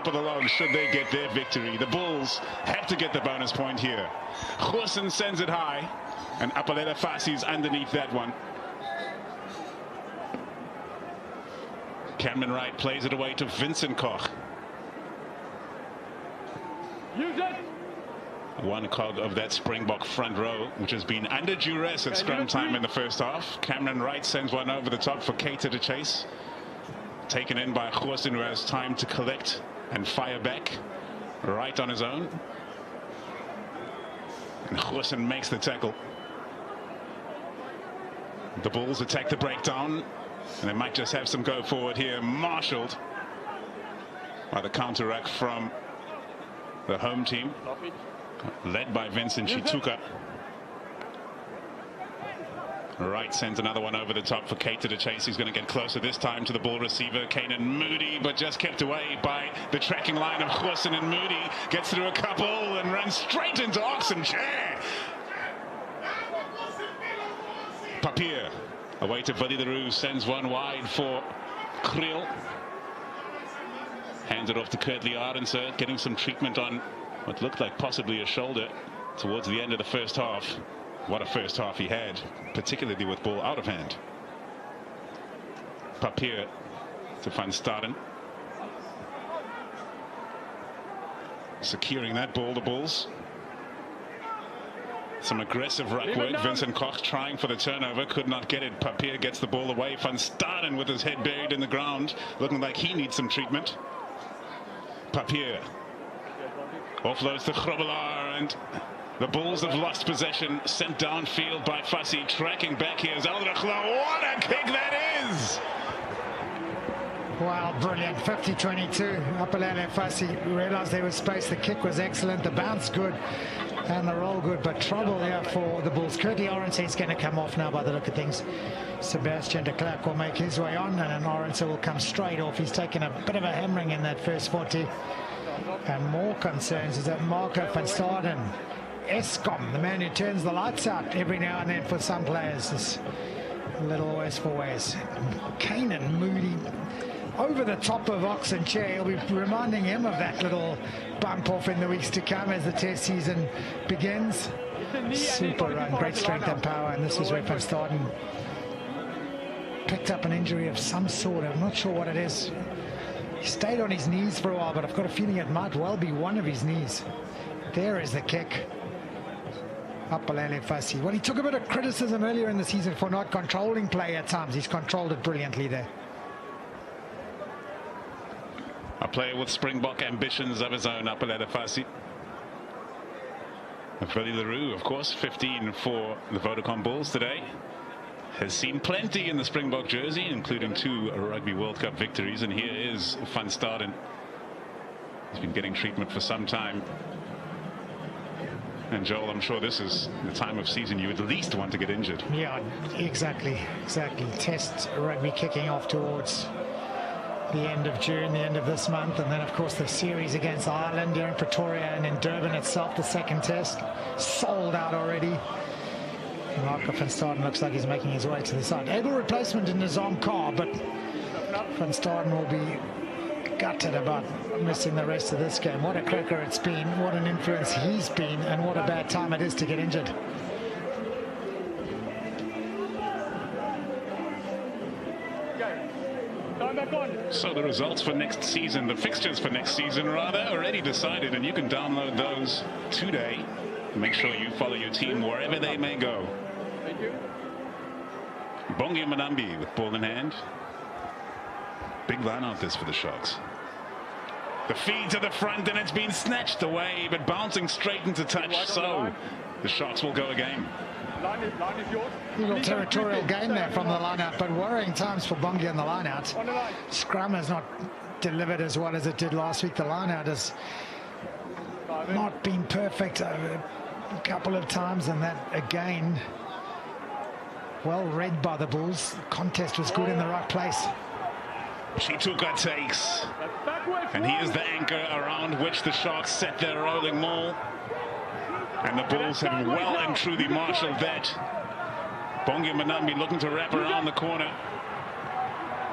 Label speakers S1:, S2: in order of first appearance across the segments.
S1: top of the log should they get their victory. The Bulls have to get the bonus point here. Goosen sends it high, and Apalele Fasi's underneath that one. Cameron Wright plays it away to Vincent Koch.
S2: Use it.
S1: One cog of that Springbok front row, which has been under duress at scrum time in the first half. Cameron Wright sends one over the top for Keita to chase. Taken in by Goosen, who has time to collect and fire back. Right on his own. And Goosen makes the tackle. The Bulls attack the breakdown, and they might just have some go forward here. Marshalled by the counter-rack from the home team, led by Vincent Chituka. Wright sends another one over the top for Keita to chase. He's going to get closer this time to the ball receiver, Kanan Moody, but just kept away by the tracking line of Goosen, and Moody gets through a couple and runs straight into Oxen Chair. Papier away to Buddy the Roo, sends one wide for Kriel. Hands it off to Kurtley Arendse, getting some treatment on what looked like possibly a shoulder towards the end of the first half. What a first half he had, particularly with ball out of hand. Papier to Van Staden. Securing that ball, the Bulls. Some aggressive ruck work. Vincent Koch trying for the turnover, could not get it. Papier gets the ball away. Van Staden with his head buried in the ground, looking like he needs some treatment. Papier offloads to Grobbelaar, and the Bulls have lost possession, sent downfield by Fassi. Tracking back here is Eldrachla. What a kick that is!
S3: Wow, brilliant. 50-22. Apalele Fassi realized there was space. The kick was excellent. The bounce good. And the roll good. But trouble here for the Bulls. Kurtley Arendse is going to come off now by the look of things. Sebastian de Klerk will make his way on. And then Arendse will come straight off. He's taken a bit of a hammering in that first 40. And more concerns is that Marco van Staden, Eskom, the man who turns the lights out every now and then for some players, is a little worse for wears. Kanan Moody over the top of Oxen Chair. He'll be reminding him of that little bump off in the weeks to come as the test season begins. Super run, great strength and power, and this is where Van Staden picked up an injury of some sort. I'm not sure what it is. He stayed on his knees for a while, but I've got a feeling it might well be one of his knees. There is the kick. Apalele Fassi. Well, he took a bit of criticism earlier in the season for not controlling play at times. He's controlled it brilliantly there.
S1: A player with Springbok ambitions of his own, Apalele Fassi. Buddy the Roo, of course, 15 for the Vodacom Bulls today. Has seen plenty in the Springbok jersey, including 2 Rugby World Cup victories. And here is Van Staden. He's been getting treatment for some time. And Joel, I'm sure this is the time of season you would at least want to get injured.
S3: Yeah, exactly. Test rugby kicking off towards the end of June, the end of this month. And then, of course, the series against Ireland here in Pretoria and in Durban itself, the second test. Sold out already. Marco van Staden looks like he's making his way to the side. Able replacement in Nizam Carr, but Van Staden will be gutted about missing the rest of this game. What a cracker it's been, what an influence he's been, and what a bad time it is to get injured.
S1: So the results for next season, the fixtures for next season rather, already decided, and you can download those today. Make sure you follow your team wherever they may go.
S2: Thank you.
S1: Bongi Mbonambi with ball in hand. Big line out this for the Sharks. The feed to the front, and it's been snatched away, but bouncing straight into touch. So the Sharks will go again.
S2: Line is yours.
S3: Little territorial gain there from the line-out, but worrying times for Bongi on the line-out.
S2: On the line.
S3: Scrum has not delivered as well as it did last week. The line-out has not been perfect a couple of times, and that again well read by the Bulls. The contest was good in the right place.
S1: Chituka takes, and he is the anchor around which the Sharks set their rolling maul, and the Bulls have well and truly marshaled that. Bongi Mbonambi looking to wrap around the corner.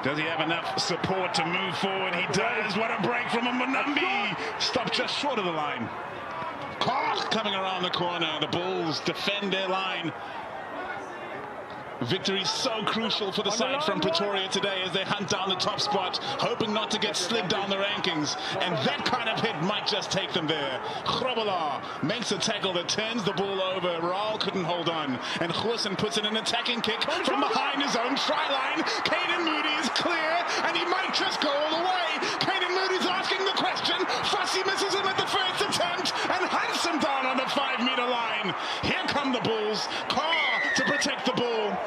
S1: Does he have enough support to move forward? He does. What a break from Mbonambi. Stopped just short of the line. Koch coming around the corner. The Bulls defend their line. Victory so crucial for the side from Pretoria today as they hunt down the top spot, hoping not to get slid down the rankings. And that kind of hit might just take them there. Grobelaar makes a tackle that turns the ball over. Raal couldn't hold on. And Goosen puts in an attacking kick from behind his own try line. Canan Moodie is clear, and he might just go all the way. Canan Moodie's asking the question. Fassi misses him at the first attempt and hunts him down on the 5-meter line. Here come the Bulls. Carr to protect the ball.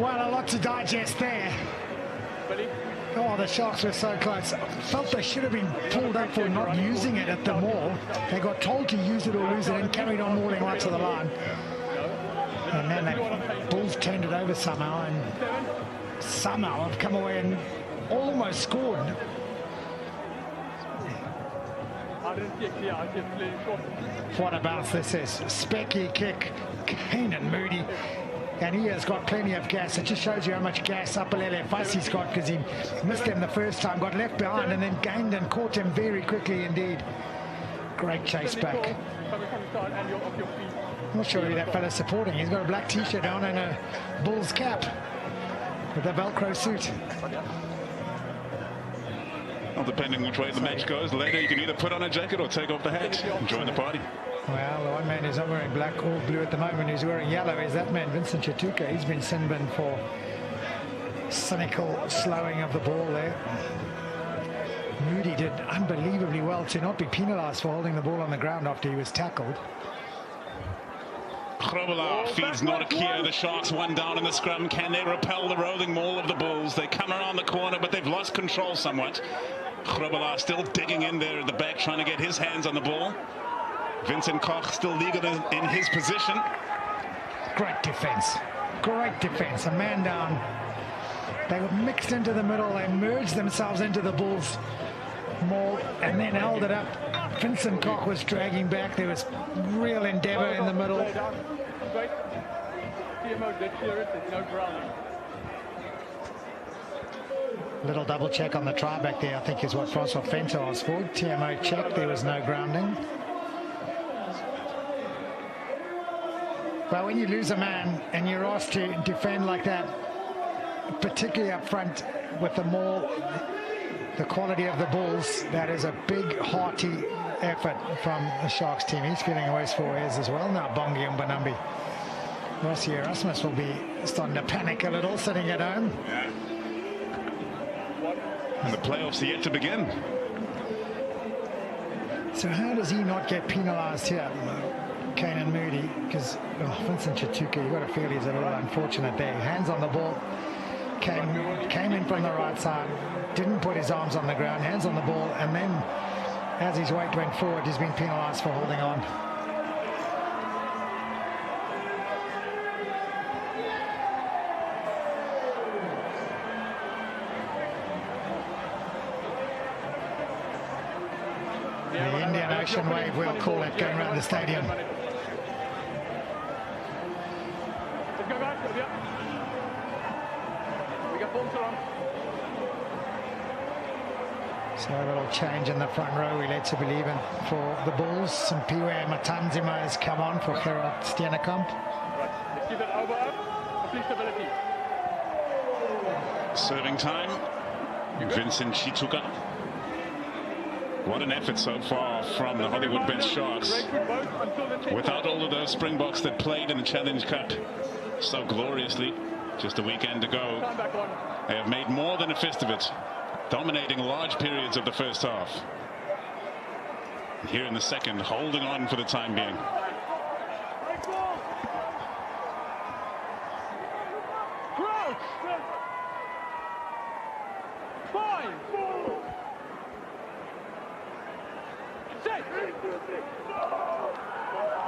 S3: Well, a lot to digest there. Oh, the Sharks were so close. Felt they should have been pulled up for not using it at the maul. They got told to use it or lose it and carried on mauling right to the line. And then the Bulls turned it over somehow, and somehow have come away and almost scored. What a bounce this is. Specky kick, Canan Moodie. And he has got plenty of gas. It just shows you how much gas Apalele Fassi's got, because he missed him the first time, got left behind, and then gained and caught him very quickly indeed. Great chase back. Not sure who that fella's supporting. He's got a black t-shirt on and a Bulls cap with a Velcro suit.
S1: Well, depending which way the match goes, later you can either put on a jacket or take off the hat and join the party.
S3: Well, the one man who's not wearing black or blue at the moment, who's wearing yellow, is that man, Vincent Chituka. He's been sin-binned for cynical slowing of the ball there. Moodie did unbelievably well to not be penalised for holding the ball on the ground after he was tackled.
S1: Grobelaar feeds Norakia. The Sharks one down in the scrum. Can they repel the rolling maul of the Bulls? They come around the corner, but they've lost control somewhat. Grobelaar still digging in there at the back, trying to get his hands on the ball. Vincent Koch still legal in his position.
S3: Great defence. Great defence. A man down. They were mixed into the middle. They merged themselves into the Bulls' maul and then held it up. Vincent Koch was dragging back. There was real endeavour in the middle. Little double check on the try back there, I think, is what Francois Venter asked for. TMO checked, there was no grounding. Well, when you lose a man and you're asked to defend like that, particularly up front with the maul, the quality of the Bulls, that is a big, hearty effort from the Sharks team. He's feeling a ways for Ayres as well now. Bongi and Mbonambi. Rossi Erasmus will be starting to panic a little, sitting at home.
S1: Yeah. And the playoffs are yet to begin.
S3: So how does he not get penalised here, Canan Moodie? Because Vincent Chituka, you've got to feel he's a little unfortunate there. Hands on the ball. Came in from the right side, didn't put his arms on the ground, hands on the ball, and then as his weight went forward, he's been penalised for holding on. The Indian Ocean wave, we'll call it, going around the stadium. So a little change in the front row, we led to believe in for the Bulls. Simpiwe Matanzima has come on for Gerard Steenekamp.
S1: Serving time, Vincent Chituka. What an effort so far from the Hollywood Bets Sharks. Without all of those Springboks that played in the Challenge Cup so gloriously just a weekend ago, they have made more than a fist of it, dominating large periods of the first half. Here in the second, holding on for the time being.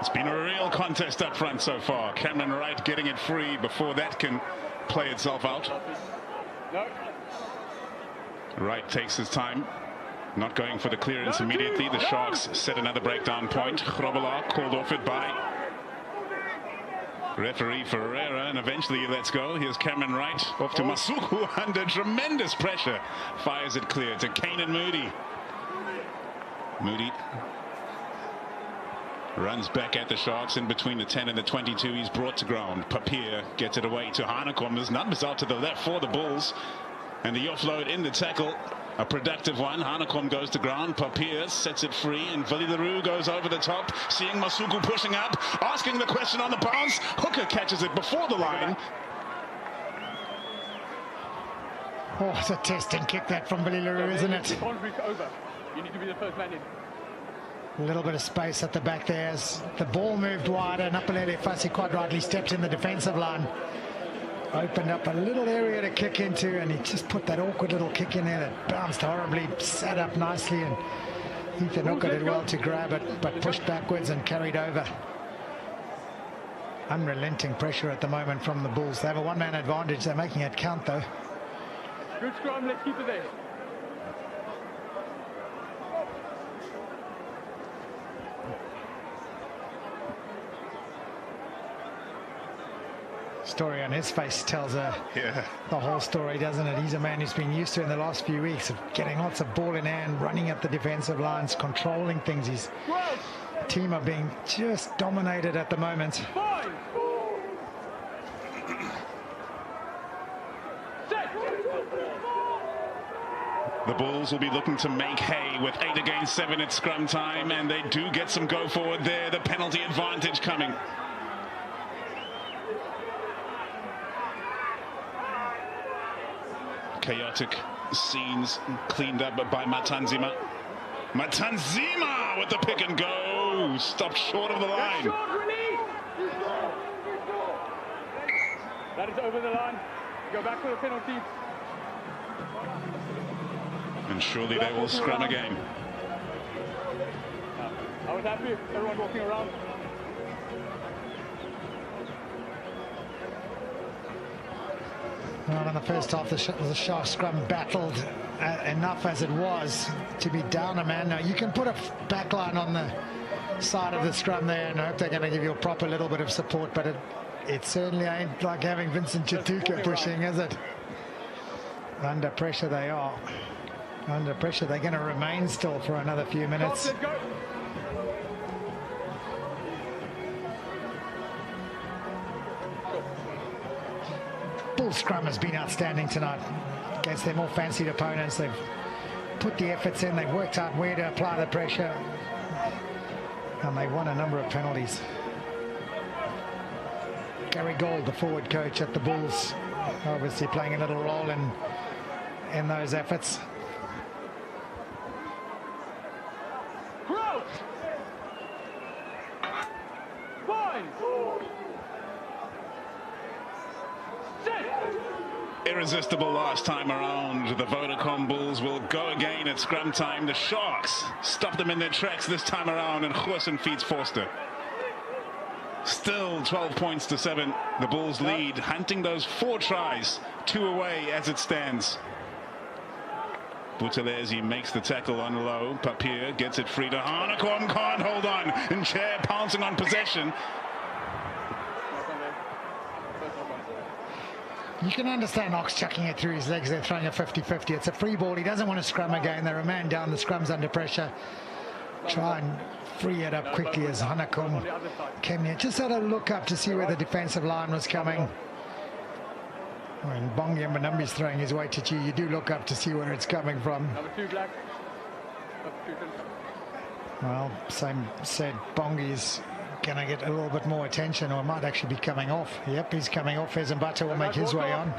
S1: It's been a real contest up front so far. Cameron Wright getting it free before that can play itself out.
S2: No.
S1: Wright takes his time, not going for the clearance immediately. The Sharks set another breakdown point. Grobelaar called off it by referee Ferreira, and eventually he lets go. Here's Cameron Wright off to Masuku under tremendous pressure. Fires it clear to Canan Moodie. Moodie runs back at the Sharks in between the 10 and the 22. He's brought to ground. Papier gets it away to Hanekom. There's numbers out to the left for the Bulls. And the offload in the tackle, a productive one. Hanekom goes to ground. Papier sets it free, and Willie Leroux goes over the top, seeing Masuku pushing up, asking the question on the bounce. Hooker catches it before the line.
S3: Oh, it's a testing kick that from Willie Leroux, isn't it?
S2: Over. You need to be the first man in.
S3: A little bit of space at the back there as the ball moved wider, and Apalele Fassi quite rightly stepped in the defensive line. Opened up a little area to kick into, and he just put that awkward little kick in there that bounced horribly, sat up nicely, and Ethan Hooker did well to grab it, but pushed backwards and carried over. Unrelenting pressure at the moment from the Bulls. They have a one-man advantage. They're making it count, though.
S2: Good scrum, let's keep it there.
S3: Story on his face tells the whole story, doesn't it? He's a man who's been used to in the last few weeks of getting lots of ball in hand, running at the defensive lines, controlling things. His team are being just dominated at the moment.
S1: The Bulls will be looking to make hay with 8 against 7 at scrum time, and they do get some go forward there. The penalty advantage coming. Chaotic scenes cleaned up by Matanzima. Matanzima with the pick and go. Stopped short of the line.
S2: That is over the line. Go back for the penalty.
S1: And surely they will scrum again.
S2: I was happy. Everyone walking around.
S3: Well, in the first half, the Shark scrum battled enough as it was to be down a man. Now, you can put a back line on the side of the scrum there and hope they're going to give you a proper little bit of support, but it certainly ain't like having Vincent Chituka pushing, is it? Under pressure they are. Under pressure, they're going to remain still for another few minutes. Bull scrum has been outstanding tonight against their more fancied opponents. They've put the efforts in, they've worked out where to apply the pressure, and they won a number of penalties. Gary Gold, the forward coach at the Bulls, obviously playing a little role in those efforts.
S1: Irresistible last time around. The Vodacom Bulls will go again at scrum time. The Sharks stop them in their tracks this time around, and Goosen feeds Forster. Still 12 points to 7. The Bulls lead, hunting those 4 tries, 2 away as it stands. Buthelezi makes the tackle on low. Papier gets it free to Hanekom, can't hold on, and Chair pouncing on possession.
S3: You can understand Ox chucking it through his legs. They're throwing a 50-50. It's a free ball. He doesn't want to scrum again. They remain down. The scrum's under pressure. Try and free it up quickly as Hanekom came near. Just had a look up to see where the defensive line was coming. When Bongi Mbonambi's throwing his weight at you, you do look up to see where it's coming from.
S2: Number 2 black.
S3: Well, same said, Bongi's going to get a little bit more attention, or might actually be coming off. Yep, he's coming off. Mbata will make his way on.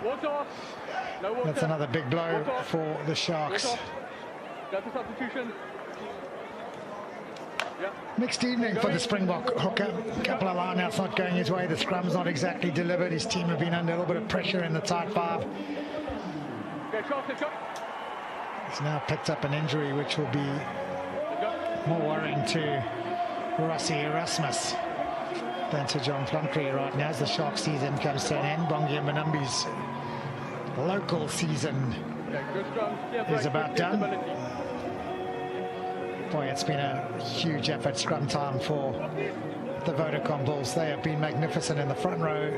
S3: That's another big blow for the Sharks.
S2: That's a substitution.
S3: Mixed evening for the Springbok hooker. A couple of lineouts not going his way. The scrum's not exactly delivered. His team have been under a little bit of pressure in the tight 5. He's now picked up an injury, which will be more worrying to Rossi Erasmus than to John Plumtree right now as the Shark season comes to an end. Bongi Mbonambi's local season
S2: Okay, good scrum. Clear break,
S3: is about
S2: good
S3: done.
S2: stability.
S3: Boy, it's been a huge effort scrum time for the Vodacom Bulls. They have been magnificent in the front row.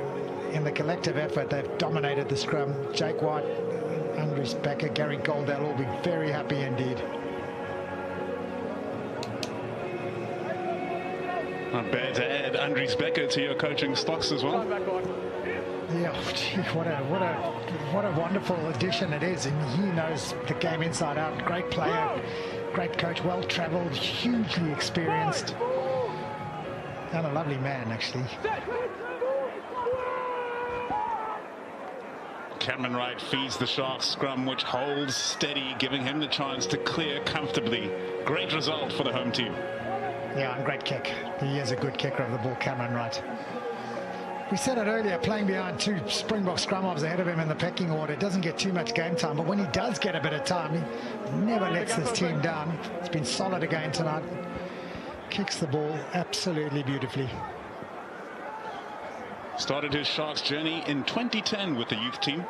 S3: In the collective effort, they've dominated the scrum. Jake White, Andries Becker, Gary Gold, they'll all be very happy indeed.
S1: Not bad to add Andries Becker to your coaching stocks as well.
S2: Time back on.
S3: Yeah, gee, what a wonderful addition it is, and he knows the game inside out. Great player, great coach, well travelled, hugely experienced, and a lovely man actually.
S1: Cameron Wright feeds the Sharks scrum, which holds steady, giving him the chance to clear comfortably. Great result for the home team.
S3: Yeah, and great kick. He is a good kicker of the ball, Cameron Wright. We said it earlier, playing behind two Springbok scrum halves ahead of him in the pecking order, doesn't get too much game time, but when he does get a bit of time, he never lets this team down. It's been solid again tonight. Kicks the ball absolutely beautifully.
S1: Started his Sharks journey in 2010 with the youth team.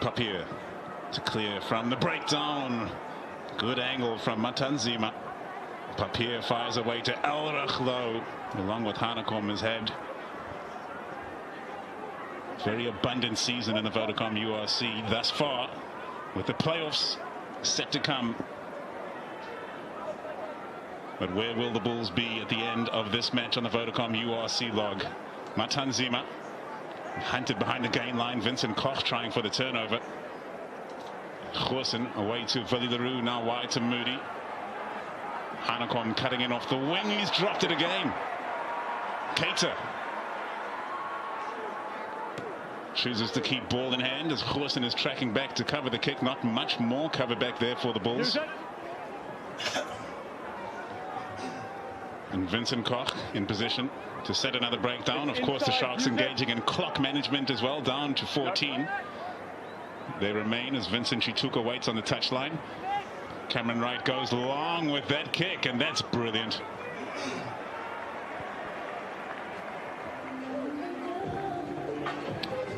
S1: Papier to clear from the breakdown. Good angle from Matanzima. Papier fires away to Elrach though, along with Hanekom his head. Very abundant season in the Vodacom URC thus far, with the playoffs set to come. But where will the Bulls be at the end of this match on the Vodacom URC log? Matanzima hunted behind the gain line. Vincent Koch trying for the turnover. Goosen away to Willie Leroux, now wide to Moody. Hanekom cutting in off the wing. He's dropped it again. Keita chooses to keep ball in hand as Goosen is tracking back to cover the kick. Not much more cover back there for the Bulls. And Vincent Koch in position to set another breakdown. Of course, the Sharks engaging in clock management as well, down to 14. They remain as Vincent Chituka waits on the touchline. Cameron Wright goes long with that kick, and that's brilliant.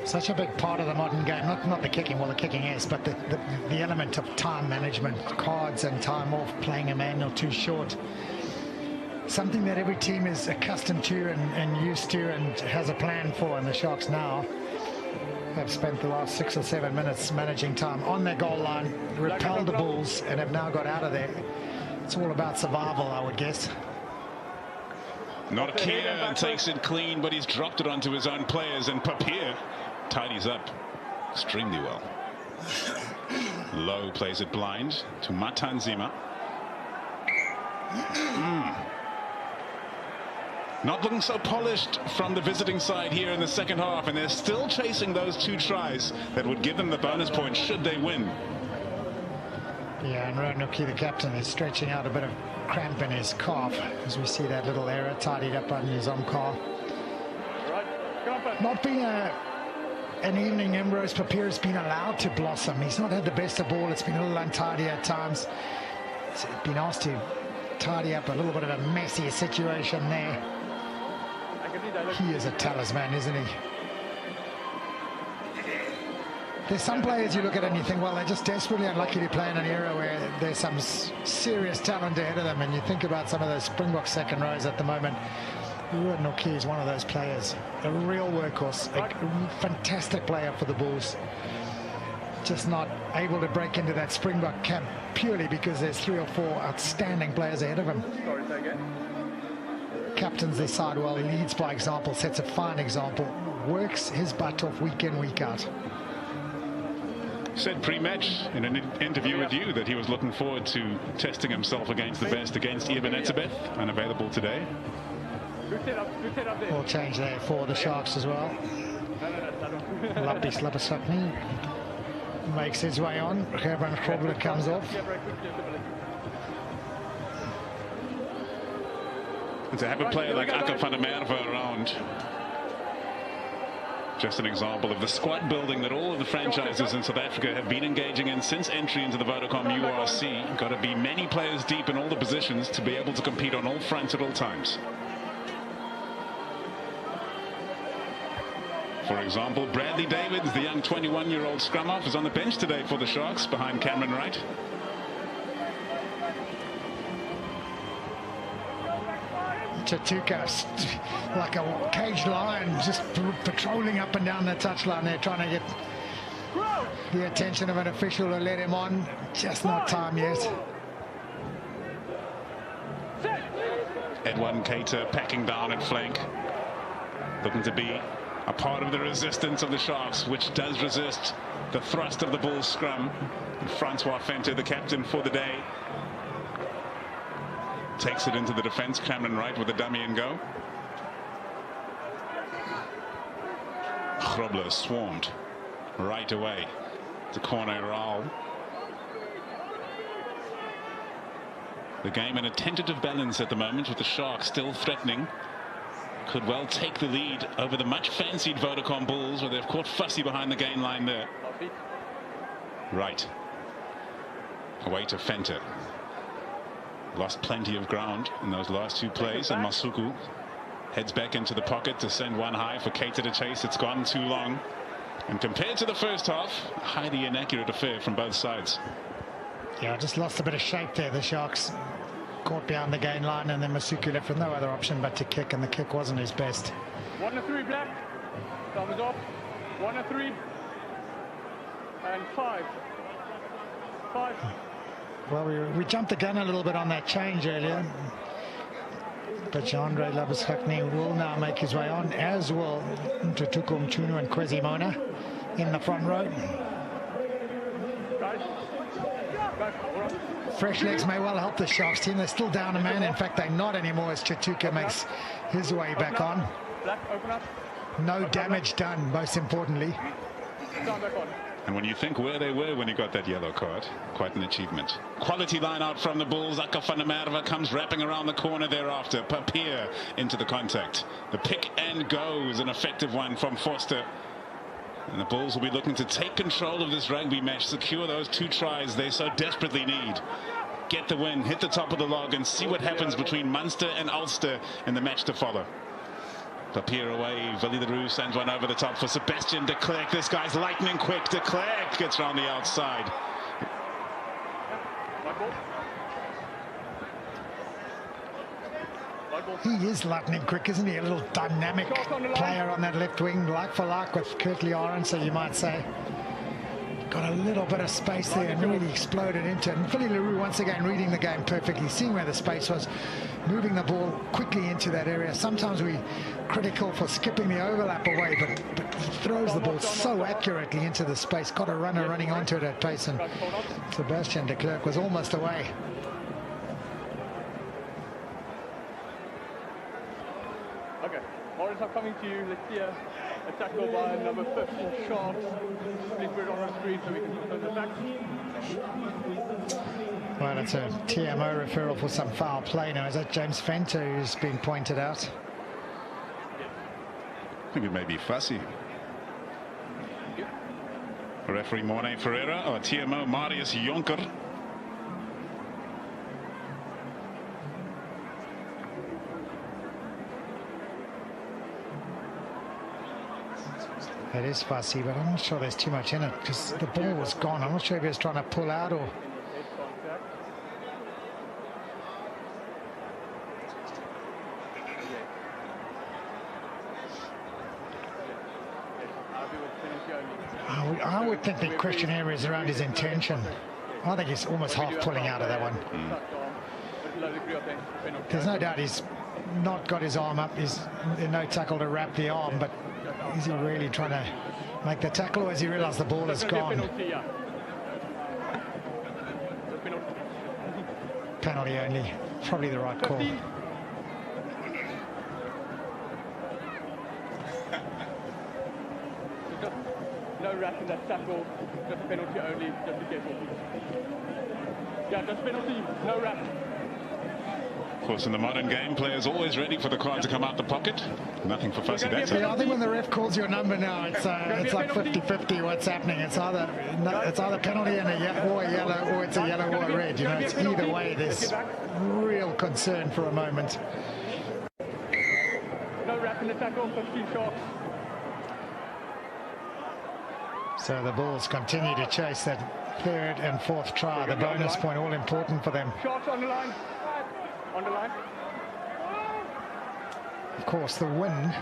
S3: Such a big part of the modern game, not the kicking, well the kicking is, but the element of time management, cards and time off, playing a man or two short. Something that every team is accustomed to and used to and has a plan for, and the Sharks now have spent the last 6 or 7 minutes managing time on their goal line, repelled the Bulls and have now got out of there. It's all about survival, I would guess.
S1: Not Kia takes it clean, but he's dropped it onto his own players, and Papier tidies up extremely well. Low plays it blind to Matanzima. Not looking so polished from the visiting side here in the second half, and they're still chasing those 2 tries that would give them the bonus point should they win.
S3: Yeah, and Roanoke, the captain, is stretching out a bit of cramp in his calf as we see that little error tidied up on his own car. Not being an evening in Rose Papier has been allowed to blossom. He's not had the best of ball. It's been a little untidy at times. He's been asked to tidy up a little bit of a messy situation there. He is a talisman, isn't he? There's some players you look at and you think, well, they're just desperately unlucky to play in an era where there's some serious talent ahead of them, and you think about some of those Springbok second rows at the moment. Ruud Noki is one of those players, a real workhorse, a fantastic player for the Bulls. Just not able to break into that Springbok camp purely because there's 3 or 4 outstanding players ahead of him. Captains this side well, he leads by example, sets a fine example, works his butt off week in, week out.
S1: Said pre-match in an interview with you that he was looking forward to testing himself against the best, against Eben Etzebeth, unavailable today.
S3: All change there for the Sharks as well. Lapis Lapasakni makes his way on. Herman Krobler comes off.
S1: And to have a player like Aka van der Merwe around, just an example of the squad building that all of the franchises in South Africa have been engaging in since entry into the Vodacom URC. Got to be many players deep in all the positions to be able to compete on all fronts at all times. For example, Bradley Davids, the young 21-year-old scrum half, is on the bench today for the Sharks behind Cameron Wright.
S3: Chatuka, like a caged lion, just patrolling up and down the touchline there, trying to get the attention of an official to let him on. Just not time yet.
S1: Edwin Cater packing down at flank, looking to be a part of the resistance of the Sharks, which does resist the thrust of the Bulls scrum. And Francois Venter, the captain for the day, takes it into the defense. Cameron Wright with a dummy and go. Grobler swarmed right away to corner Raul. The game in a tentative balance at the moment, with the Sharks still threatening. Could well take the lead over the much fancied Vodacom Bulls, where they've caught fussy behind the gain line there. Right. Away to Venter. Lost plenty of ground in those last two plays, and Masuku heads back into the pocket to send one high for Cater to chase. It's gone too long. And compared to the first half, a highly inaccurate affair from both sides.
S3: Yeah, just lost a bit of shape there, the Sharks. Caught behind the gain line, and then Masuku left with no other option but to kick, and the kick wasn't his best.
S2: 1-3 black. Thumbs off. 1-3. And 5.
S3: Well, we jumped the gun a little bit on that change earlier. But Jandre Labuschagne will now make his way on, as will Tutuko Mchunu and Kwesi Mona in the front row. Fresh legs may well help the Sharks team. They're still down a man. In fact, they're not anymore as Chatuka makes his way back on. No damage done, most importantly.
S1: And when you think where they were when he got that yellow card, quite an achievement. Quality line out from the Bulls. Aka van der Merwe comes wrapping around the corner thereafter. Papier into the contact. The pick and go is an effective one from Forster. And the Bulls will be looking to take control of this rugby match, secure those 2 tries they so desperately need. Get the win, hit the top of the log, and see what happens between Munster and Ulster in the match to follow. Papier away, Willie Leroux sends one over the top for Sebastian de Klerk. This guy's lightning quick. De Klerk gets around the outside.
S3: He is lightning quick, isn't he? A little dynamic player on that left wing, like for like with Kurtley Arendse, you might say. Got a little bit of space there and really exploded into it. And Willie Leroux once again reading the game perfectly, seeing where the space was, moving the ball quickly into that area. Sometimes we're critical for skipping the overlap away, but he throws the ball so accurately into the space. Got a runner running onto it at pace, and Sebastian de Klerk was almost away.
S2: Okay, Orange are coming to you. Let's see a tackle by number 15 Sharks. Please put it on the screen so we can see the back.
S3: Well, it's a TMO referral for some foul play now. Is that James Venter who's been pointed out?
S1: I think it may be fussy. Referee Morne Ferreira or TMO Marius Jonker.
S3: It is fussy, but I'm not sure there's too much in it because the ball was gone. I'm not sure if he was trying to pull out or... I would think the question here is around his intention. I think he's almost half pulling out of that one. There's no doubt he's not got his arm up. There's no tackle to wrap the arm, but is he really trying to make the tackle, or has he realized the ball is gone? Penalty only. Probably the right call.
S2: No wrap in that tackle, just penalty only, just be careful. Yeah, just penalty, no wrap.
S1: Of course, in the modern game, players always ready for the card to come out the pocket. Nothing for fussy that time.
S3: Yeah, I think when the ref calls your number now, it's like 50-50 what's happening. It's either penalty and a yellow, or it's a yellow or a red. You know, it's either way. There's real concern for a moment.
S2: No wrap in the tackle, 15 Sharks.
S3: So the Bulls continue to chase that third and fourth try. The bonus point, all important for them.
S2: Shots on the line. On the line.
S3: Of course, the win,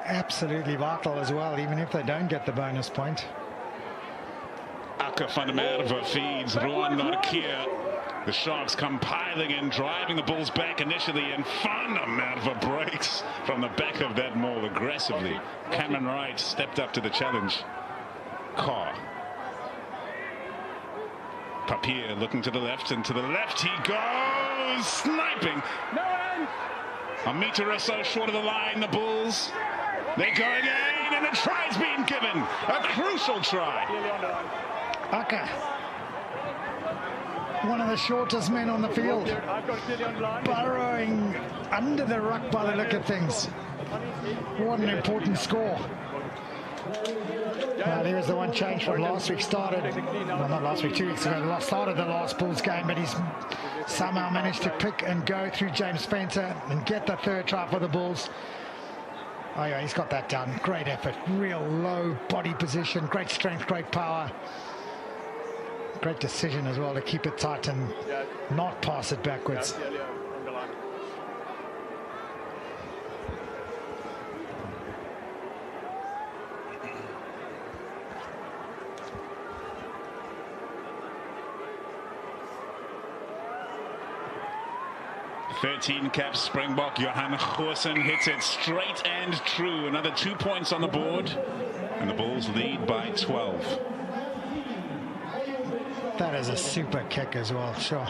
S3: absolutely vital as well, even if they don't get the bonus point.
S1: Aka van der Merwe feeds Ruan Nortje. The Sharks come piling in, driving the Bulls back initially, and Van der Merwe breaks from the back of that maul aggressively. Cameron Wright stepped up to the challenge. Carr. Papier looking to the left, and to the left he goes, sniping.
S2: No hands.
S1: A meter or so short of the line, the Bulls. They go again, and the try's being given. A crucial try.
S2: Clearly on the line.
S3: Aka, one of the shortest men on the field,
S2: I've got clearly on the line.
S3: burrowing under the ruck by the look of things. What an important score. There's the one change from last week. Well, not last week, 2 weeks ago. Started the last Bulls game, but he's somehow managed to pick and go through James Fenter and get the third try for the Bulls. Oh yeah, he's got that done. Great effort. Real low body position. Great strength, great power. Great decision as well to keep it tight and not pass it backwards.
S2: Yeah, on the line.
S1: .13 cap Springbok. Johan Goosen hits it straight and true. Another 2 points on the board, and the Bulls lead by 12.
S3: That is a super kick as well, sure.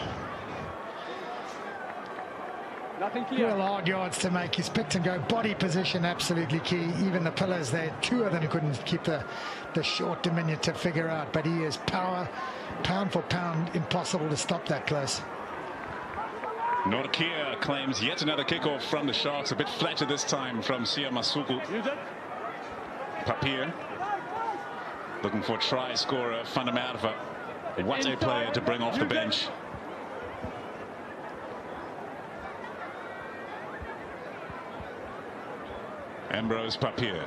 S2: Nothing clear.
S3: Real hard yards to make. He's picked and go. Body position, absolutely key. Even the pillars there, two of them couldn't keep the short diminutive figure out, but he is power, pound for pound, impossible to stop that close.
S1: Nortje claims yet another kickoff from the Sharks, a bit flatter this time from Sia Masuku.
S2: Use it.
S1: Papier looking for try scorer Van der Merwe. What a player to bring off the bench. Ambrose Papier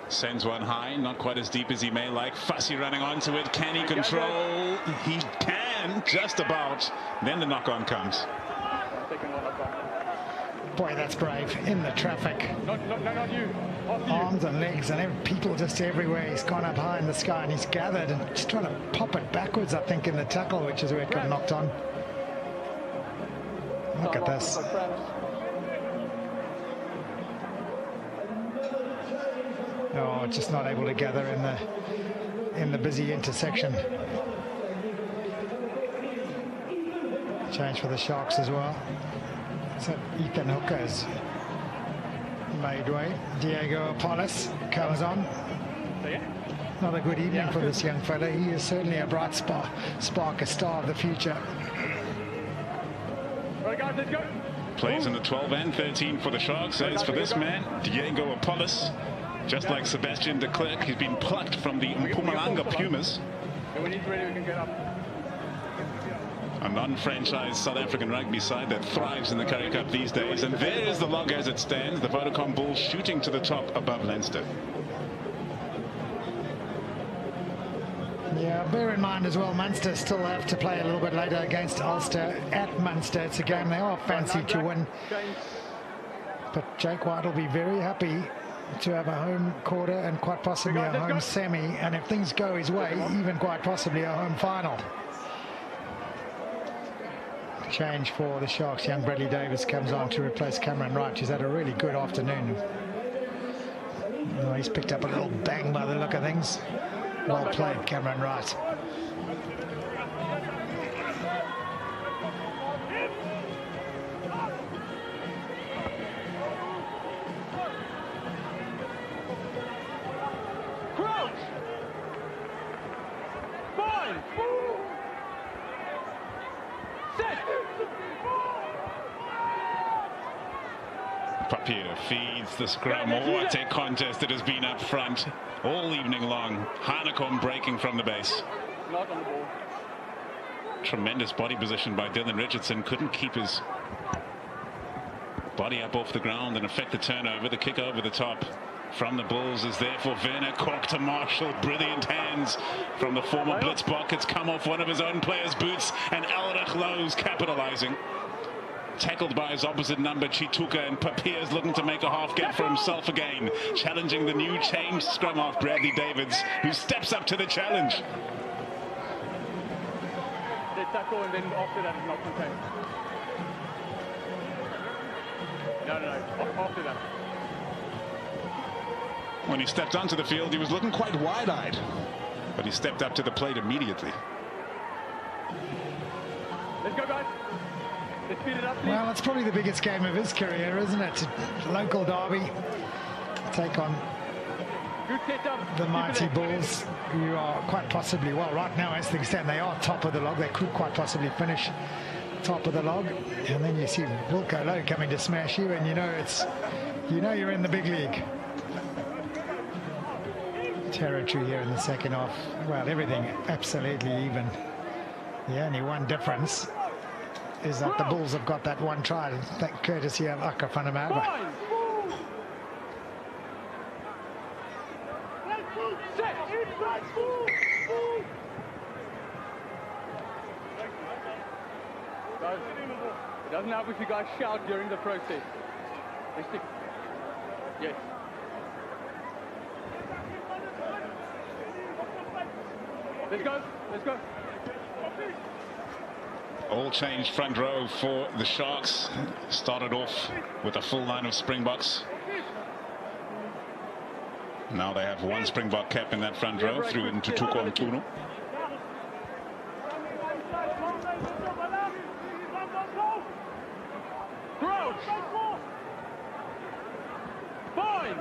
S1: sends one high, not quite as deep as he may like. Fussy running onto it. Can he control? He can, just about. Then the knock-on comes.
S3: Boy, that's brave. In the traffic.
S2: Not you.
S3: Arms and legs and people just everywhere. He's gone up high in the sky and he's gathered and just trying to pop it backwards, I think, in the tackle, which is where it got knocked on. Look at this. Oh, just not able to gather in the busy intersection. Change for the Sharks as well. So Ethan Hooker has made way. Diego Apollos comes on. Not a good evening for this young fella. He is certainly a bright spark, a star of the future.
S2: Right, guys, let's go.
S1: Plays in the 12 and 13 for the Sharks. As for this man, Diego Apollos, just like Sebastian de Klerk, he's been plucked from the Mpumalanga Pumas.
S2: And when he's ready, we can get up.
S1: A non-franchised South African rugby side that thrives in the Currie Cup these days. And there is the log as it stands. The Vodacom Bulls shooting to the top above Leinster.
S3: Yeah, bear in mind as well, Munster still have to play a little bit later against Ulster at Munster. It's a game they are fancy to win. But Jake White will be very happy to have a home quarter and quite possibly a home semi. And if things go his way, even quite possibly a home final. Change for the Sharks. Young Bradley Davis comes on to replace Cameron Wright, who's had a really good afternoon. Oh, he's picked up a little bang by the look of things. Well played, Cameron Wright.
S2: Crouch. Fine. Set.
S1: Papier feeds the scrum. What a contest it has been up front all evening long. Hanekom breaking from the base.
S2: Not on the ball.
S1: Tremendous body position by Dylan Richardson. Couldn't keep his body up off the ground and affect the turnover. The kick over the top. from the Bulls is there for Werner Kok to Marshall. Brilliant hands from the former Blitzbok. It's come off one of his own players' boots, and Elrich Lowe's capitalizing. Tackled by his opposite number, Chituka, and Papier's looking to make a half gap for himself again, challenging the new changed scrum half, Bradley Davids, who steps up to the challenge.
S2: They tackle and then after that it's not contained. No, after that.
S1: When he stepped onto the field, he was looking quite wide-eyed, but he stepped up to the plate immediately.
S2: Let's go, guys. Let's speed it up, please.
S3: Well, it's probably the biggest game of his career, isn't it? Local derby. Take on the mighty Bulls, who are quite possibly, well, right now as things stand, they are top of the log. They could quite possibly finish top of the log. And then you see Wilco Louw coming to smash you, and you know you're in the big league. Territory here in the second half. Well, everything absolutely even. The only one difference is that the Bulls have got that one try, that courtesy of Aka van der Merwe.
S2: It doesn't help if you guys shout during the process. Yes. Let's go. Let's go.
S1: All changed front row for the Sharks. Started off with a full line of Springboks. Now they have one Springbok cap in that front row through into Tuko Mkuno.
S2: Fine.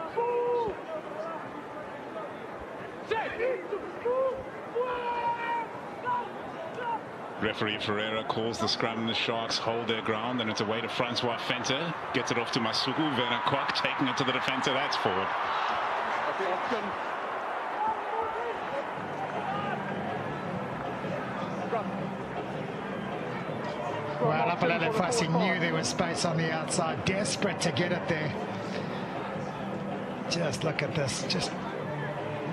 S1: Referee Ferreira calls the scrum. The Sharks hold their ground, and it's away to Francois Venter. Gets it off to Masuku. Werner Kok taking it to the defender. That's forward.
S3: Well, Apalele Fassi knew there was space on the outside, desperate to get it there. Just look at this. Just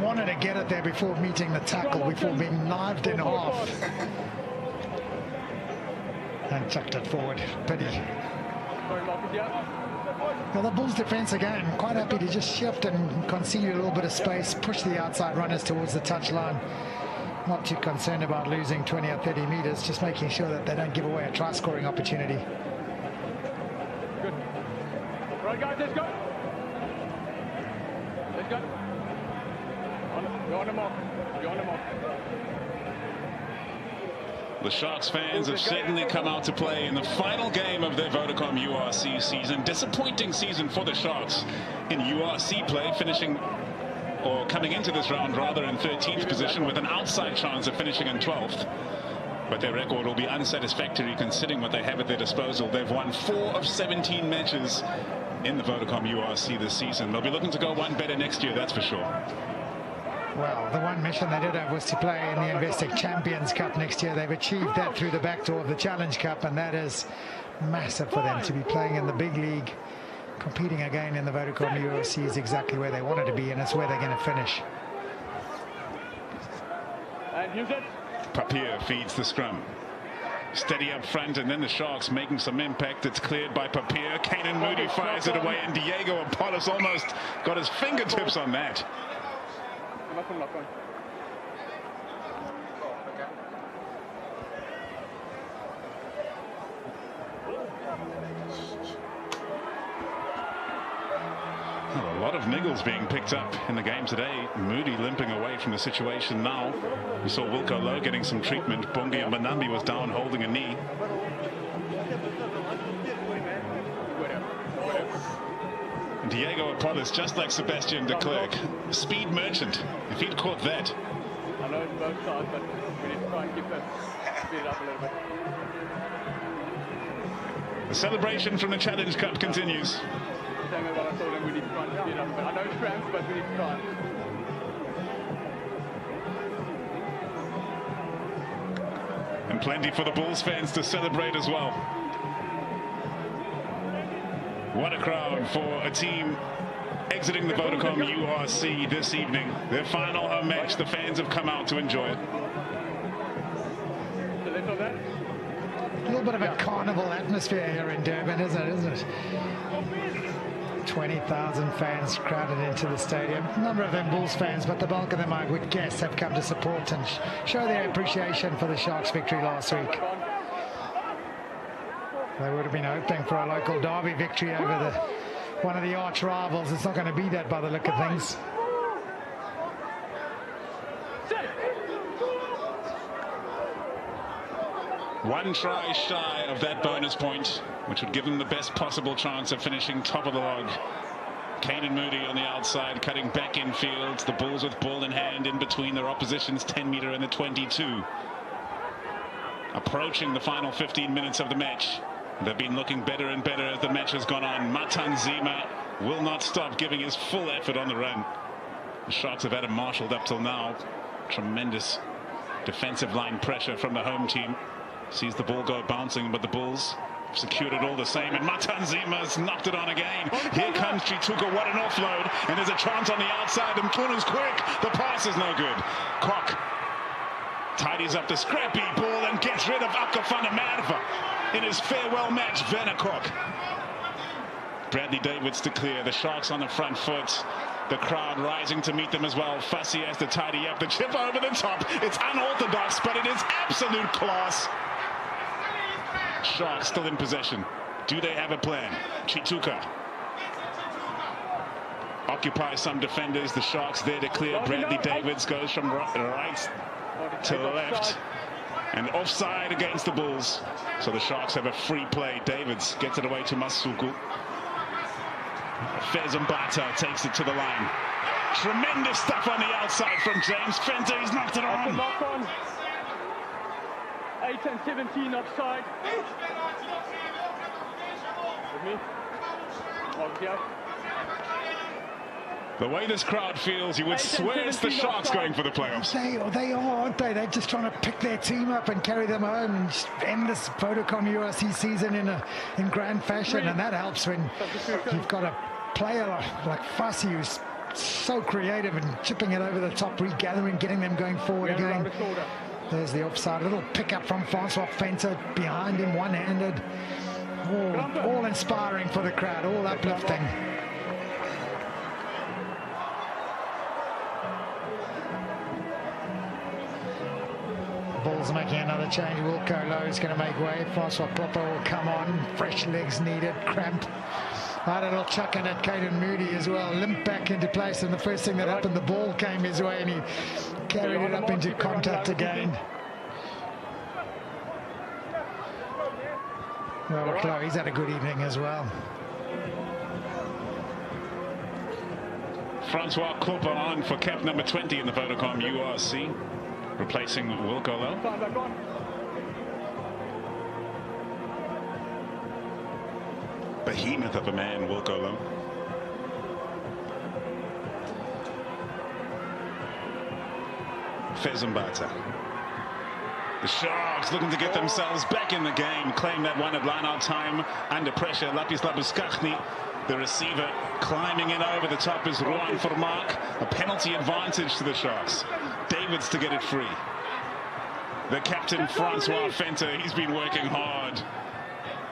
S3: wanted to get it there before meeting the tackle, before being knifed in half. And chucked it forward. Pity. Well, the Bulls defence again, quite happy to just shift and concede a little bit of space, push the outside runners towards the touchline. Not too concerned about losing 20 or 30 metres, just making sure that they don't give away a try-scoring opportunity.
S2: Good. Right, guys, let's go. Let's go. Go on the mark. Go on the mark.
S1: The Sharks fans have certainly come out to play in the final game of their Vodacom URC season. Disappointing season for the Sharks in URC play, finishing, or coming into this round rather, in 13th position with an outside chance of finishing in 12th. But their record will be unsatisfactory considering what they have at their disposal. They've won 4 of 17 matches in the Vodacom URC this season. They'll be looking to go one better next year, that's for sure.
S3: Well, the one mission they did have was to play in the Investec Champions Cup next year. They've achieved that through the back door of the Challenge Cup, and that is massive for them. To be playing in the big league, competing again in the Vodacom URC is exactly where they wanted to be, and it's where they're going to finish.
S2: And use it.
S1: Papier feeds the scrum. Steady up front, and then the Sharks making some impact. It's cleared by Papier. Kanan Moody fires it away, and Diego Apollos almost got his fingertips on that. A lot of niggles being picked up in the game today. Moody limping away from the situation now. We saw Wilco Louw getting some treatment. Bongi and Banambi was down holding a knee. Diego Apollos, just like Sebastian de Klerk, speed merchant. If he'd caught that.
S2: I know it's both sides, but we need to try and keep it, speed it up a little bit.
S1: The celebration from the Challenge Cup continues.
S2: Same as what I told him, we need to try and speed it up. But I know it's cramped, but we need to try.
S1: And plenty for the Bulls fans to celebrate as well. What a crowd for a team exiting the Vodacom URC this evening. Their final home match. The fans have come out to enjoy it.
S3: A little bit of a carnival atmosphere here in Durban, isn't it? 20,000 fans crowded into the stadium. A number of them Bulls fans, but the bulk of them, I would guess, have come to support and show their appreciation for the Sharks' victory last week. They would have been hoping for a local derby victory over one of the arch rivals. It's not going to be that by the look of things.
S1: One try shy of that bonus point, which would give them the best possible chance of finishing top of the log. Canan Moodie on the outside, cutting back in field. The Bulls with ball in hand in between their opposition's 10-metre and the 22. Approaching the final 15 minutes of the match. They've been looking better and better as the match has gone on. Matanzima will not stop giving his full effort on the run. The Sharks have had him marshalled up till now. Tremendous defensive line pressure from the home team. Sees the ball go bouncing, but the Bulls secured it all the same, and Matanzima's knocked it on again. Here comes Chituka, what an offload, and there's a chance on the outside, and Mkuna's quick. The pass is no good. Kok tidies up the scrappy ball and gets rid of Akafana Marva in his farewell match. Werner Kok. Bradley Davids to clear. The Sharks on the front foot. The crowd rising to meet them as well. Fassi has to tidy up. The chip over the top. It's unorthodox, but it is absolute class. Sharks still in possession. Do they have a plan? Chituka occupies some defenders. The Sharks there to clear. Bradley Davids goes from right to left. And offside against the Bulls. So the Sharks have a free play. Davids gets it away to Masuku. Fez Mbata takes it to the line. Tremendous stuff on the outside from James Fenter. He's knocked it on.
S2: 8 and 17 offside. With me.
S1: The way this crowd feels, you would swear it's the Sharks going for the playoffs.
S3: They are, aren't they? They're just trying to pick their team up and carry them home and just end this Vodacom URC season in grand fashion. And that helps when you've got a player like Fassi who's so creative and chipping it over the top, regathering, getting them going forward again. There's the offside. A little pickup from Francois Fenter behind him, one-handed. All inspiring for the crowd, all uplifting. Bulls making another change. Wilco Lowe is going to make way. Francois Klopper will come on. Fresh legs needed. Cramp. Had a little chuck in at Canan Moodie as well. Limped back into place, and the first thing that happened, the ball came his way, and he carried it up into contact again. Well, Chloe, he's had a good evening as well.
S1: Francois Klopper on for cap number 20 in the Vodacom URC, replacing Wilco Lowe. Behemoth of a man, Wilco Lowe. Fez Mbata. The Sharks looking to get themselves back in the game. Claim that one at line-out time under pressure. Lapis Labuskaghni, the receiver, climbing in over the top is Ruan Vermaak. A penalty advantage to the Sharks. Davids to get it free. The captain, Francois Fenter, he's been working hard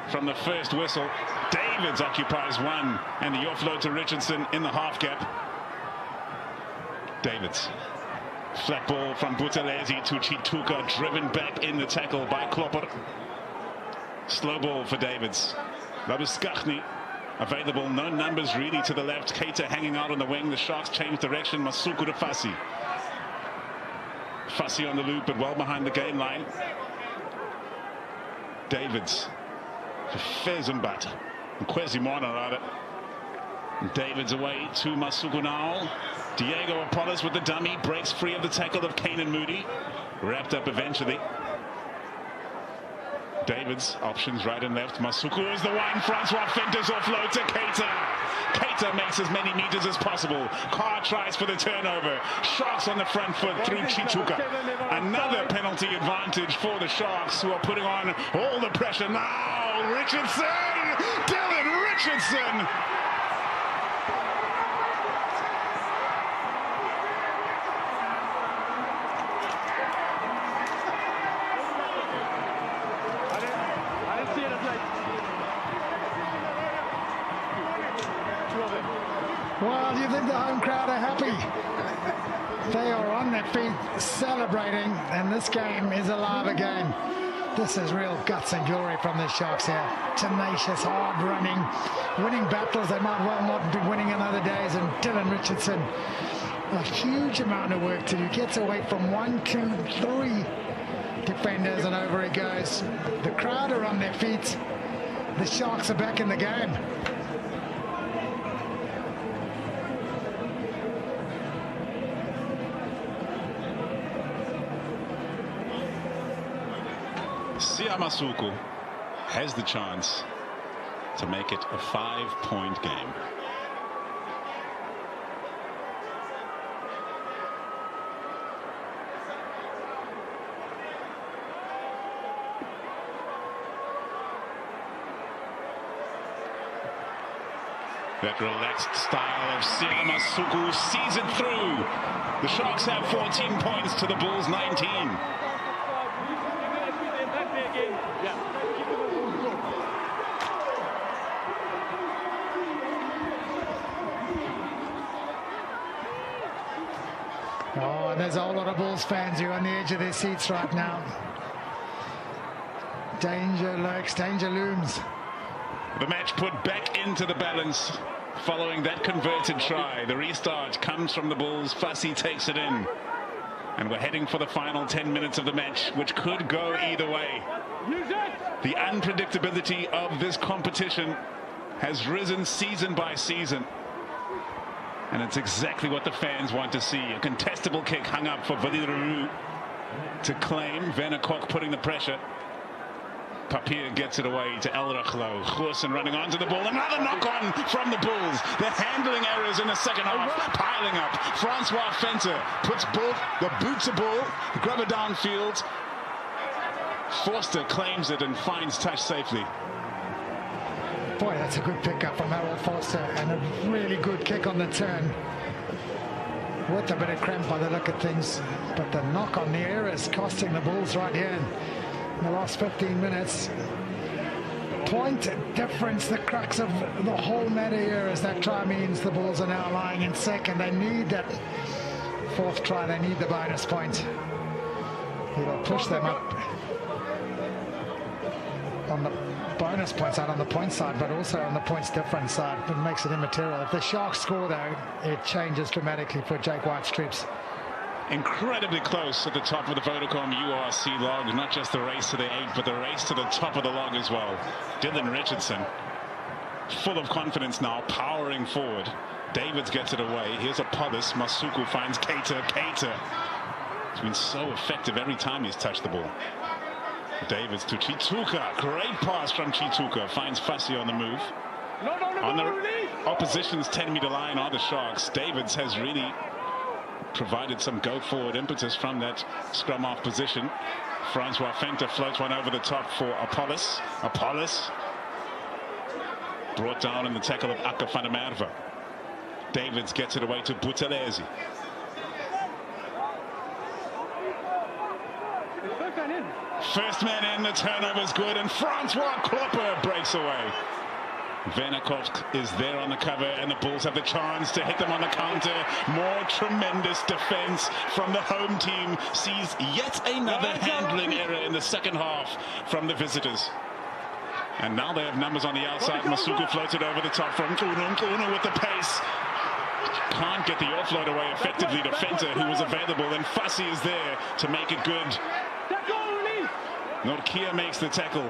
S1: from the first whistle. Davids occupies one, and the offload to Richardson in the half gap. Davids. Flat ball from Buthelezi to Chituka, driven back in the tackle by Klopper. Slow ball for Davids. Labuskaghni available, no numbers really to the left. Keita hanging out on the wing. The Sharks change direction. Masuku to Fassi. Fassi on the loop, but well behind the game line. Davids. Fez Mbata. Kwezimana rather. Davids away to Masuku now. Diego Apollos with the dummy, breaks free of the tackle of Canan Moodie. Wrapped up eventually. Davids, options right and left. Masuku is the one. Francois Fenter's offload to Keita. Keita makes as many meters as possible. Carr tries for the turnover. Sharks on the front foot through Chituka. Another penalty advantage for the Sharks, who are putting on all the pressure now. Richardson! Dylan Richardson!
S3: Well, you think the home crowd are happy? They are on their feet celebrating, and this game is alive again. This is real guts and glory from the Sharks here. Tenacious, hard running, winning battles they might well not be winning in other days. And Dylan Richardson, a huge amount of work to do. Gets away from 1, 2, 3 defenders, and over he goes. The crowd are on their feet. The Sharks are back in the game.
S1: Siya Masuku has the chance to make it a 5-point game. That relaxed style of Siya Masuku sees it through. The Sharks have 14 points to the Bulls 19.
S3: Oh, and there's a whole lot of Bulls fans who are on the edge of their seats right now. Danger lurks, danger looms.
S1: The match put back into the balance following that converted try. The restart comes from the Bulls. Fassi takes it in. And we're heading for the final 10 minutes of the match, which could go either way. The unpredictability of this competition has risen season by season. And it's exactly what the fans want to see. A contestable kick hung up for Valiru to claim. Werner Kok putting the pressure. Papier gets it away to Elrachlo. Goosen running onto the ball. Another knock-on from the Bulls. The handling errors in the second half piling up. Francois Venter puts the boots of ball. Grubber downfield. Forster claims it and finds touch safely.
S3: Boy, that's a good pickup from Harold Forster, and a really good kick on the turn. With a bit of cramp by the look of things. But the knock on the air is costing the Bulls right here in the last 15 minutes. Point difference, the crux of the whole matter here is that try means the Bulls are now lying in second. They need that fourth try. They need the bonus point. It'll push them up on the bonus point side, on the point side, but also on the points difference side. It makes it immaterial. If the Sharks score, though, it changes dramatically for Jake White's troops.
S1: Incredibly close at the top of the Vodacom URC log. Not just the race to the 8, but the race to the top of the log as well. Dylan Richardson, full of confidence now, powering forward. Davids gets it away. Here's Apollos. Masuku finds Keita. Keita has been so effective every time he's touched the ball. Davids to Chituka. Great pass from Chituka. Finds Fassi on the move. On the opposition's 10-meter line are the Sharks. Davids has really provided some go-forward impetus from that scrum-off position. Francois Venter floats one over the top for Apollos. Apollos brought down in the tackle of Aka van der Merwe. Davids gets it away to Buthelezi. First man in, the turnover's good, and Francois Klopper breaks away. Werner Kok is there on the cover, and the Bulls have the chance to hit them on the counter. More tremendous defense from the home team. Sees yet another handling error in the second half from the visitors. And now they have numbers on the outside. Masuku floated over the top from Nkunu with the pace. Can't get the offload away effectively to Venter, who was available, and Fassi is there to make it good. Nortje makes the tackle.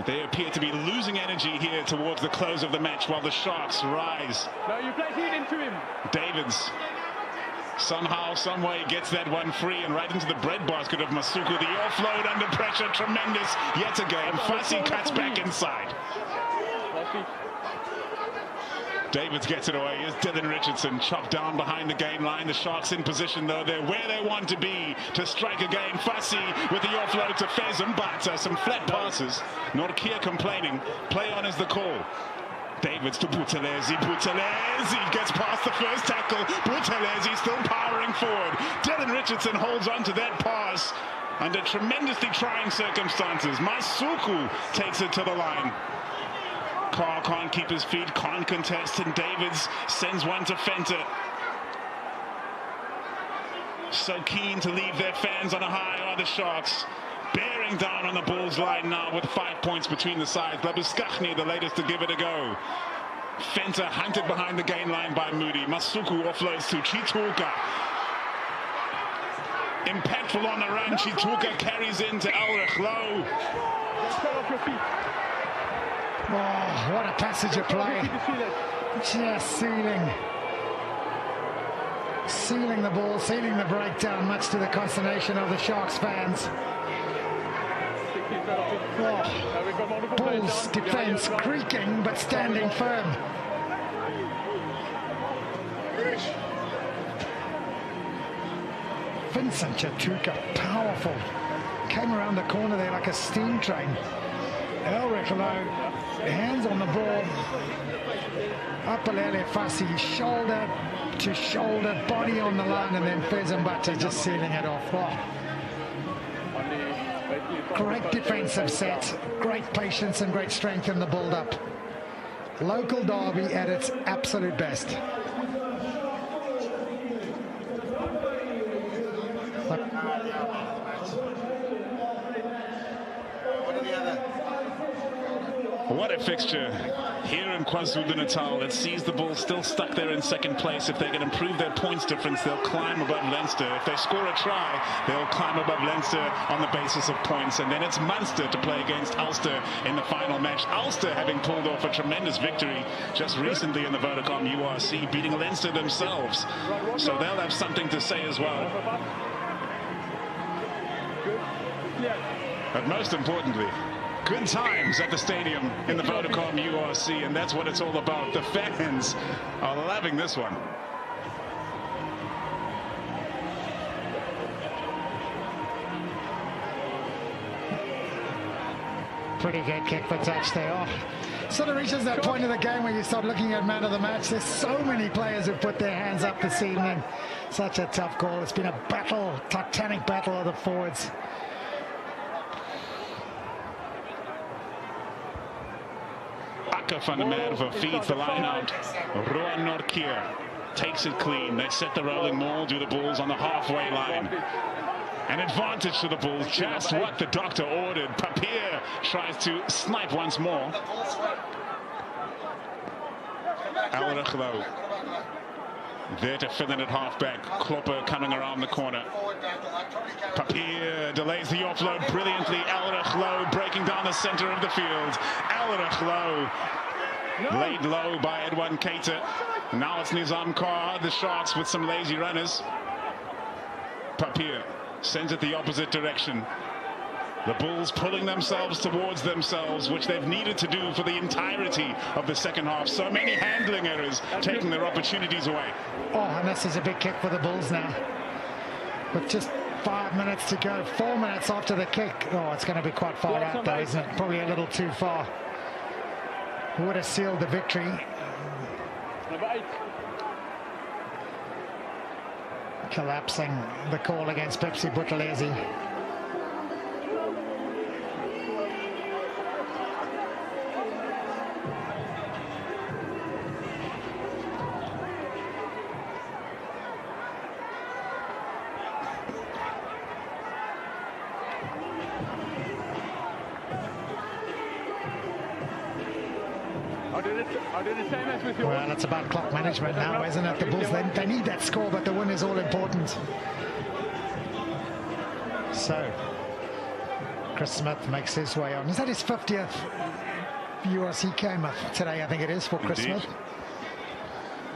S1: They appear to be losing energy here towards the close of the match while the Sharks rise.
S2: No, you play it into him.
S1: Davids somehow, some way gets that one free and right into the breadbasket of Masuku. The offload under pressure, tremendous yet again. Fassi cuts back inside. Davids gets it away. Here's Dylan Richardson chopped down behind the game line. The Sharks in position, though. They're where they want to be to strike again. Fassi with the offload to Fez Mbata. Some flat passes. Nortje complaining. Play on is the call. Davids to Buthelezi. Buthelezi gets past the first tackle. Buthelezi still powering forward. Dylan Richardson holds on to that pass under tremendously trying circumstances. Masuku takes it to the line. Carr can't keep his feet, can't contest, and Davids sends one to Venter. So keen to leave their fans on a high are the Sharks. Bearing down on the Bulls line now with 5 points between the sides. Labuskaghni, the latest to give it a go. Venter hunted behind the gain line by Moody. Masuku offloads to Chituka. Impactful on the run. Chituka carries into Elrich Low.
S3: Oh, what a passage of play. Just sealing the ball, sealing the breakdown, much to the consternation of the Sharks fans. Oh, Bulls defense creaking but standing firm. Vincent Chituka, powerful. Came around the corner there like a steam train. Elrich Low, hands on the ball. Apalele Fassi, shoulder to shoulder, body on the line, and then Fezambata just sealing it off. Oh. Great defensive set, great patience and great strength in the build-up. Local derby at its absolute best.
S1: What a fixture here in KwaZulu-Natal that sees the Bulls still stuck there in second place. If they can improve their points difference, they'll climb above Leinster. If they score a try, they'll climb above Leinster on the basis of points. And then it's Munster to play against Ulster in the final match. Ulster having pulled off a tremendous victory just recently in the Vodacom URC, beating Leinster themselves. So they'll have something to say as well. But most importantly, good times at the stadium in the Vodacom URC, and that's what it's all about. The fans are loving this one.
S3: Pretty good kick for touch there. Oh, sort of reaches that point of the game where you start looking at man of the match. There's so many players who put their hands up this evening. Such a tough call. It's been a battle, titanic battle of the forwards.
S1: Aka van der Merwe feeds the line out. Roan Nortje takes it clean. They set the rolling maul, do the Bulls on the halfway line. An advantage to the Bulls, just what the doctor ordered. Papier tries to snipe once more. Elrich Low there to fill in at halfback. Klopper coming around the corner. Papier delays the offload brilliantly. Elrich Low breaking down the center of the field. Elrich Low laid low by Edwin Keita. Now it's Nizam Carr, the Sharks with some lazy runners. Papier sends it the opposite direction. The Bulls pulling themselves towards themselves, which they've needed to do for the entirety of the second half. So many handling errors taking their opportunities away.
S3: Oh, and this is a big kick for the Bulls now. With just 5 minutes to go, 4 minutes after the kick. Oh, it's going to be quite far out though, isn't it? Probably a little too far. Would have sealed the victory.
S2: Number 8.
S3: Collapsing the call against Pepsi Buthelezi. Well, it's about clock management now, isn't it? The Bulls, they need that score, but the win is all important. So, Chris Smith makes his way on. Is that his 50th URC game today? I think it is for Chris Smith.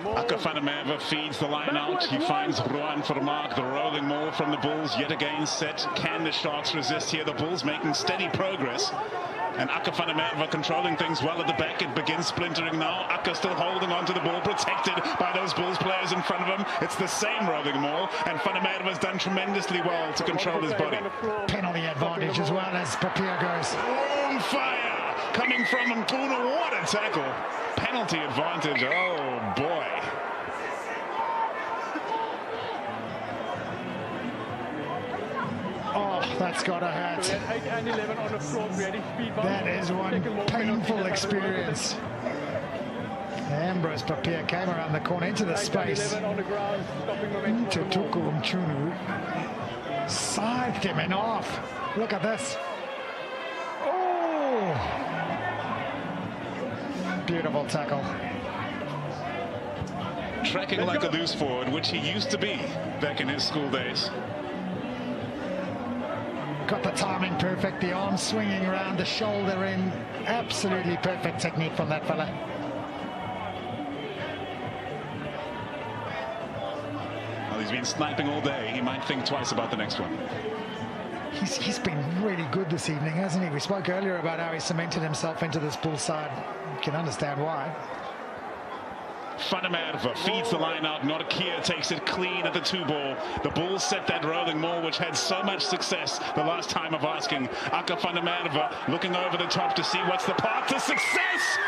S1: Aka van der Merwe feeds the line out. He finds Roan Vermaak, the rolling maul from the Bulls, yet again set. Can the Sharks resist here? The Bulls making steady progress. And Aka van der Merwe controlling things well at the back. It begins splintering now. Aka still holding on to the ball, protected by those Bulls players in front of him. It's the same rolling maul, and van der Merwe has done tremendously well to control his body.
S3: Penalty advantage as well as Papier goes.
S1: On fire! Coming from Mtuna, what a tackle. Penalty advantage, oh boy.
S3: Oh, That's got to hurt.
S2: So we had 8 and 11 on the floor. We had his speed bump.
S3: That is one painful experience. Ambrose Papier came around the corner into the space.
S2: 8 and 11 on the ground, stopping momentum of the ball.
S3: Tutuku Mchunu scythed him in off. Look at this. Oh! Beautiful tackle.
S1: Tracking like a loose forward, which he used to be back in his school days.
S3: Got the timing perfect, the arm swinging around, the shoulder in. Absolutely perfect technique from that fella.
S1: Well, he's been sniping all day. He might think twice about the next one.
S3: He's been really good this evening, hasn't he? We spoke earlier about how he cemented himself into this Bulls side. You can understand why.
S1: Van der Merwe feeds the line out. Nortje takes it clean at the 2-ball. The Bulls set that rolling maul, which had so much success the last time of asking. Aka van der Merwe looking over the top to see what's the path to success.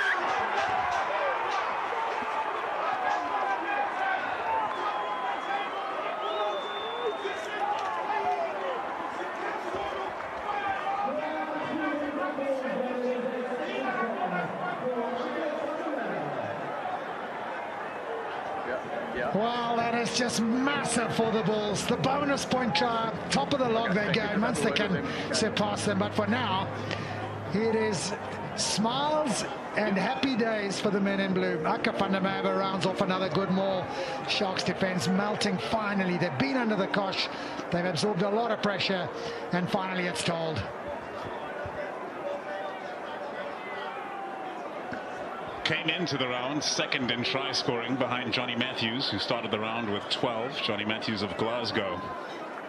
S3: Well, that is just massive for the Bulls. The bonus point try, top of the log they go. Munster can surpass them, but for now, it is smiles and happy days for the men in blue. Aka van der Merwe rounds off another good maul. Sharks defense melting finally. They've been under the cosh. They've absorbed a lot of pressure, and finally it's told.
S1: Came into the round second in try scoring behind Johnny Matthews, who started the round with 12. Johnny Matthews of Glasgow.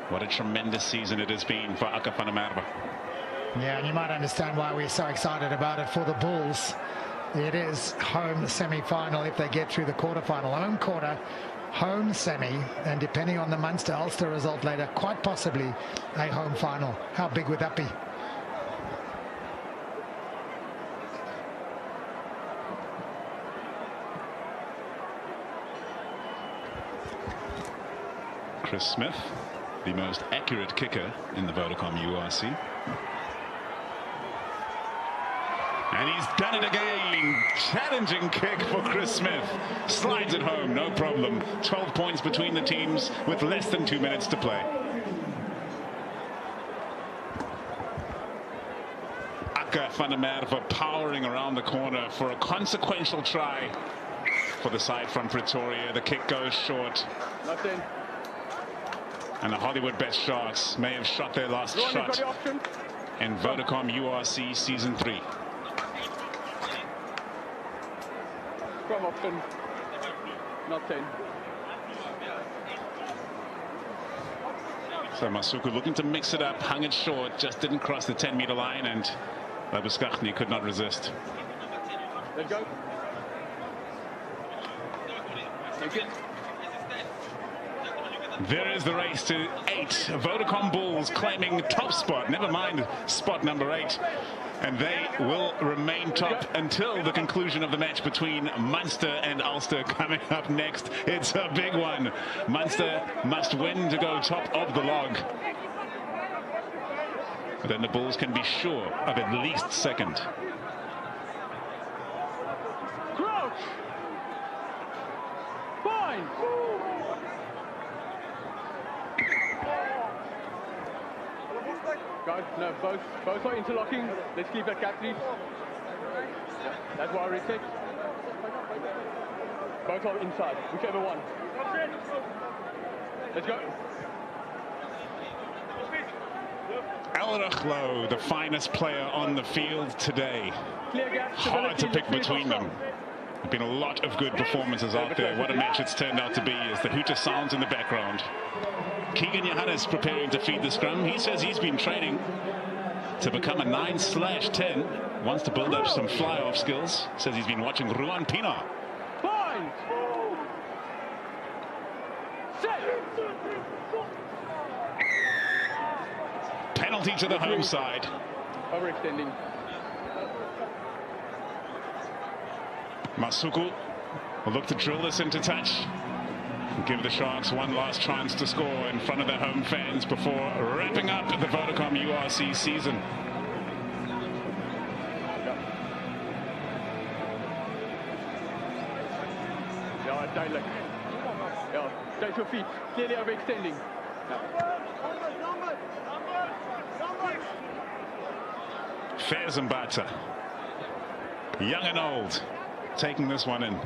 S1: What a tremendous season it has been for Aka van der Merwe.
S3: Yeah, and you might understand why we're so excited about it for the Bulls. It is home semi-final if they get through the quarterfinal. Home quarter, home semi, and depending on the Munster-Ulster result later, quite possibly a home final. How big would that be?
S1: Chris Smith, the most accurate kicker in the Vodacom URC. And he's done it again. Challenging kick for Chris Smith. Slides it home, no problem. 12 points between the teams with less than 2 minutes to play. Aka van der Merwe powering around the corner for a consequential try for the side from Pretoria. The kick goes short.
S2: Nothing.
S1: And the Hollywood Best Sharks may have shot their last shot in Vodacom URC Season 3.
S2: Scrum option. Not 10.
S1: So Masuku looking to mix it up, hung it short, just didn't cross the 10-meter line, and Labuschagne could not resist.
S2: Let's go. Thank you.
S1: There is the race to 8. Vodacom Bulls claiming top spot, never mind spot number 8. And they will remain top until the conclusion of the match between Munster and Ulster coming up next. It's a big one. Munster must win to go top of the log. But then the Bulls can be sure of at least second.
S2: Crouch. Fine. Guys, no, both are interlocking. Let's keep that gap, please. Yeah, that's why I reset. Both are inside, whichever one. Let's go.
S1: Elrachlo, the finest player on the field today. Hard to pick between them. There have been a lot of good performances out there. What a match it's turned out to be as the hooter sounds in the background. Keegan Johannes preparing to feed the scrum. He says he's been training to become a 9/10. Wants to build up some fly-off skills. Says he's been watching Ruan Pienaar.
S2: Fine. Set.
S1: Penalty to the home side.
S2: Overextending.
S1: Masuku will look to drill this into touch. Give the Sharks one last chance to score in front of their home fans before wrapping up the Vodacom URC season.
S2: Ja, duidelijk. Ja, stay to your feet. Clearly overextending.
S1: Fairs and Bata, young and old, taking this one in.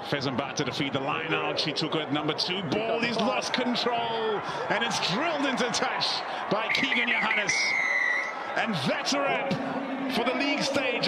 S1: Fezambata to feed the line out. She took it number 2 ball. He's lost control and it's drilled into touch by Keegan Johannes. And that's a wrap for the league stage.